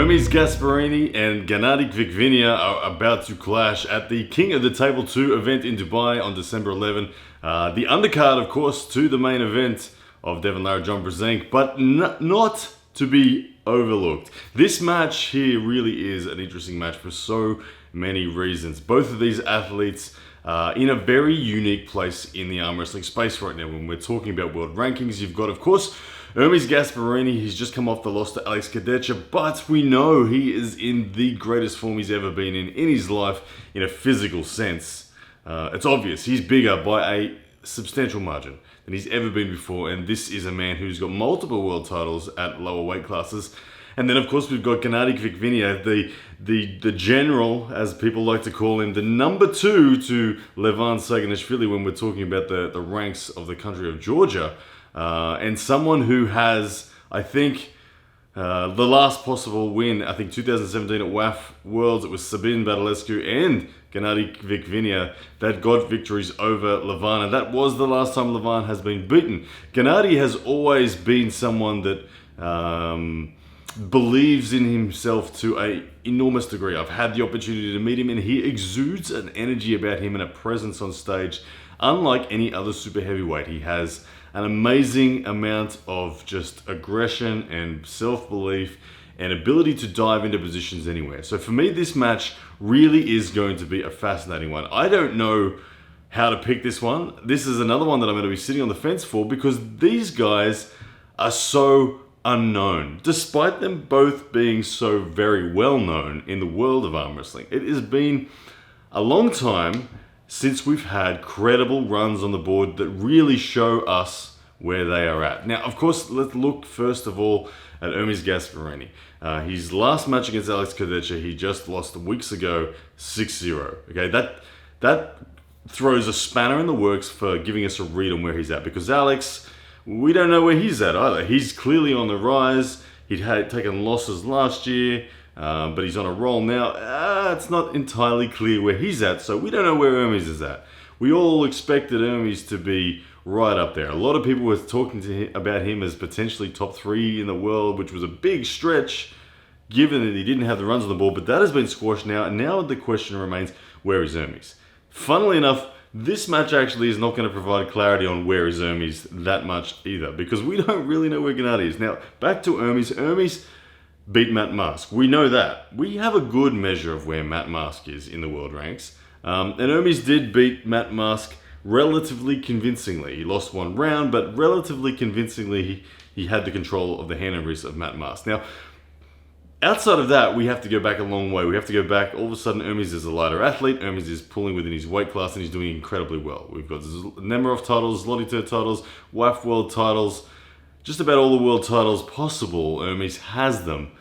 Hermes Gasparini and Gasparini Kvikvinia are about to clash at the King of the Table 2 event in Dubai on December 11. The undercard, of course, to the main event of Devon Lara John Brzenk, but not to be overlooked. This match here really is an interesting match for so many reasons. Both of these athletes in a very unique place in the arm wrestling space right now. When we're talking about world rankings, you've got, of course, Hermes Gasparini. He's just come off the loss to Alex Cadecha, but we know he is in the greatest form he's ever been in his life in a physical sense. It's obvious he's bigger by a substantial margin than he's ever been before, and this is a man who's got multiple world titles at lower weight classes. And then, of course, we've got Gasparini Kvikvinia, the general, as people like to call him, the number 2 to Levan Saganishvili when we're talking about the ranks of the country of Georgia. And someone who has, I think, the last possible win, I think 2017 at WAF Worlds, it was Sabine Badalescu and Gasparini Kvikvinia that got victories over Levan, and that was the last time Levan has been beaten. Gasparini has always been someone that believes in himself to an enormous degree. I've had the opportunity to meet him, and he exudes an energy about him and a presence on stage unlike any other super heavyweight. He has an amazing amount of just aggression and self-belief and ability to dive into positions anywhere. So for me, this match really is going to be a fascinating one. I don't know how to pick this one. This is another one that I'm going to be sitting on the fence for because these guys are so unknown, despite them both being so very well known in the world of arm wrestling. It has been a long time since we've had credible runs on the board that really show us where they are at. Now, of course, let's look first of all at Hermes Gasparini. His last match against Alex Cadecha, he just lost weeks ago, 6-0. Okay, that throws a spanner in the works for giving us a read on where he's at, because Alex, we don't know where he's at either. He's clearly on the rise. He'd had taken losses last year, but he's on a roll now. It's not entirely clear where he's at, so we don't know where Hermes is at. We all expected Hermes to be right up there. A lot of people were talking to him about him as potentially top 3 in the world, which was a big stretch given that he didn't have the runs on the board, but that has been squashed now, and now the question remains, where is Hermes? Funnily enough, this match actually is not going to provide clarity on where is Hermes that much either, because we don't really know where Gasparini is. Now, back to Hermes. Hermes beat Matt Mask. We know that. We have a good measure of where Matt Mask is in the world ranks. And Hermes did beat Matt Mask relatively convincingly. He lost one round, but relatively convincingly he had the control of the hand and wrist of Matt Mask. Now, outside of that, we have to go back a long way. We have to go back. All of a sudden, Hermes is a lighter athlete. Hermes is pulling within his weight class, and he's doing incredibly well. We've got Nemerov titles, Lotito titles, WAF world titles, just about all the world titles possible. Hermes has them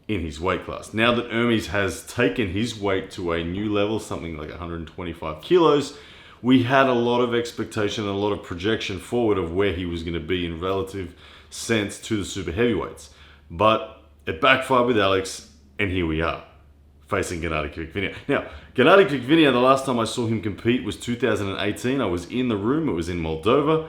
in his weight class. Now that Hermes has taken his weight to a new level, something like 125 kilos, we had a lot of expectation and a lot of projection forward of where he was going to be in relative sense to the super heavyweights. But it backfired with Alex, and here we are, facing Gasparini Kvikvinia. Now, Gasparini Kvikvinia, the last time I saw him compete was 2018. I was in the room. It was in Moldova.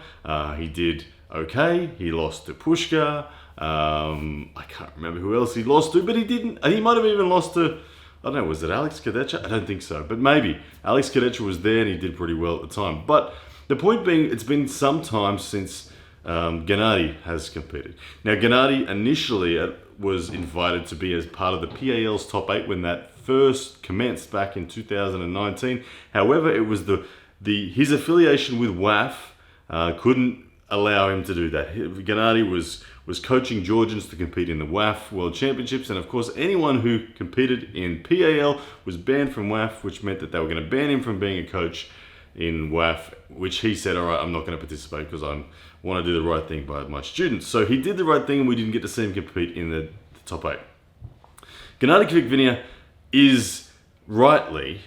He did okay. He lost to Pushka. I can't remember who else he lost to, but he didn't. He might have even lost to, I don't know, was it Alex Cadecha? I don't think so, but maybe. Alex Cadecha was there and he did pretty well at the time. But the point being, it's been some time since Gasparini has competed. Now, Gasparini initially was invited to be as part of the PAL's top 8 when that first commenced back in 2019. However, it was his affiliation with WAF couldn't allow him to do that. Gasparini was coaching Georgians to compete in the WAF World Championships, and of course anyone who competed in PAL was banned from WAF, which meant that they were going to ban him from being a coach in WAF, which he said, all right, I'm not going to participate because I want to do the right thing by my students. So he did the right thing, and we didn't get to see him compete in the top 8. Gasparini Kvikvinia is rightly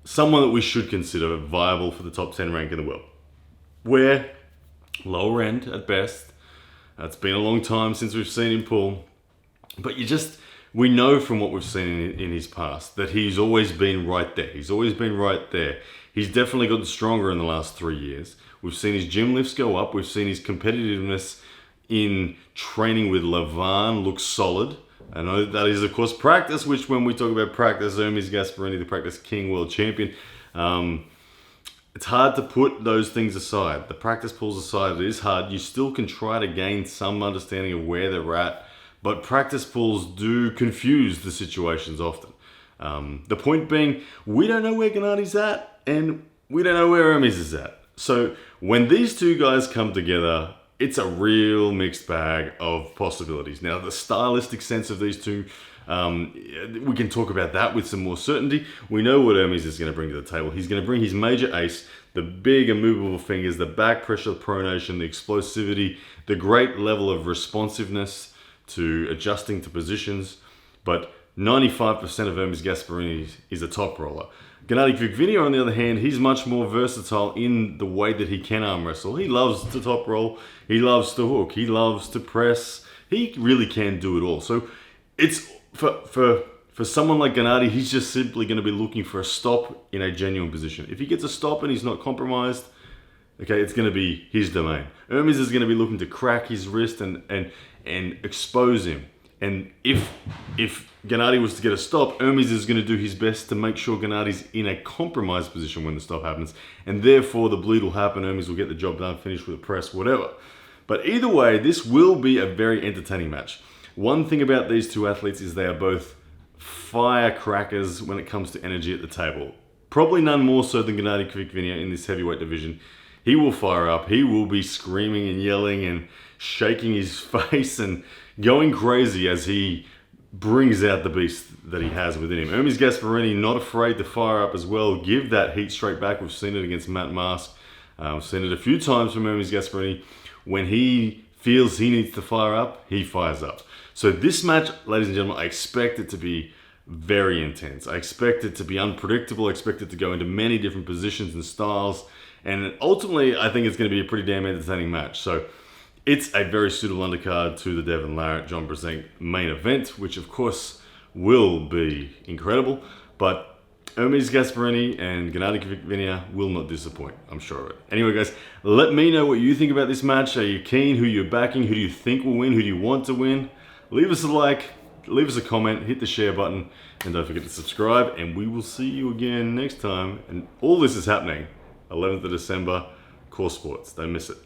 someone that we should consider viable for the top 10 rank in the world. We're lower end at best. It's been a long time since we've seen him pull, but we know from what we've seen in his past that he's always been right there. He's always been right there. He's definitely gotten stronger in the last 3 years. We've seen his gym lifts go up. We've seen his competitiveness in training with Levan look solid. And that is, of course, practice, which when we talk about practice, Hermes Gasparini, the practice king, world champion, it's hard to put those things aside. The practice pools aside, it is hard. You still can try to gain some understanding of where they're at, but practice pools do confuse the situations often. The point being, we don't know where Gennadi's at, and we don't know where Hermes is at. So when these two guys come together, it's a real mixed bag of possibilities. Now, the stylistic sense of these two, we can talk about that with some more certainty. We know what Hermes is going to bring to the table. He's going to bring his major ace, the big immovable fingers, the back pressure, the pronation, the explosivity, the great level of responsiveness to adjusting to positions. But 95% of Hermes Gasparini is a top roller. Gennadi Kvikvinia, on the other hand, he's much more versatile in the way that he can arm wrestle. He loves to top roll, he loves to hook, he loves to press. He really can do it all. So it's for someone like Gennadi, he's just simply going to be looking for a stop in a genuine position. If he gets a stop and he's not compromised, okay, it's going to be his domain. Hermes is going to be looking to crack his wrist and expose him. And if Gennadi was to get a stop, Hermes is going to do his best to make sure Gennadi's in a compromised position when the stop happens. And therefore, the bleed will happen, Hermes will get the job done, finish with a press, whatever. But either way, this will be a very entertaining match. One thing about these two athletes is they are both firecrackers when it comes to energy at the table. Probably none more so than Gennadi Kvikvinia in this heavyweight division. He will fire up, he will be screaming and yelling and shaking his face and going crazy as he brings out the beast that he has within him. Hermes Gasparini not afraid to fire up as well, give that heat straight back. We've seen it against Matt Mask. We've seen it a few times from Hermes Gasparini. When he feels he needs to fire up, he fires up. So this match, ladies and gentlemen, I expect it to be very intense. I expect it to be unpredictable. I expect it to go into many different positions and styles. And ultimately, I think it's going to be a pretty damn entertaining match. So it's a very suitable undercard to the Devon Larratt John Brzenk main event, which of course will be incredible. But Hermes Gasparini and Gennadi Kvikvinia will not disappoint, I'm sure of it. Anyway, guys, let me know what you think about this match. Are you keen? Who you're backing? Who do you think will win? Who do you want to win? Leave us a like, leave us a comment, hit the share button, and don't forget to subscribe. And we will see you again next time. And all this is happening 11th of December, Coresports. Don't miss it.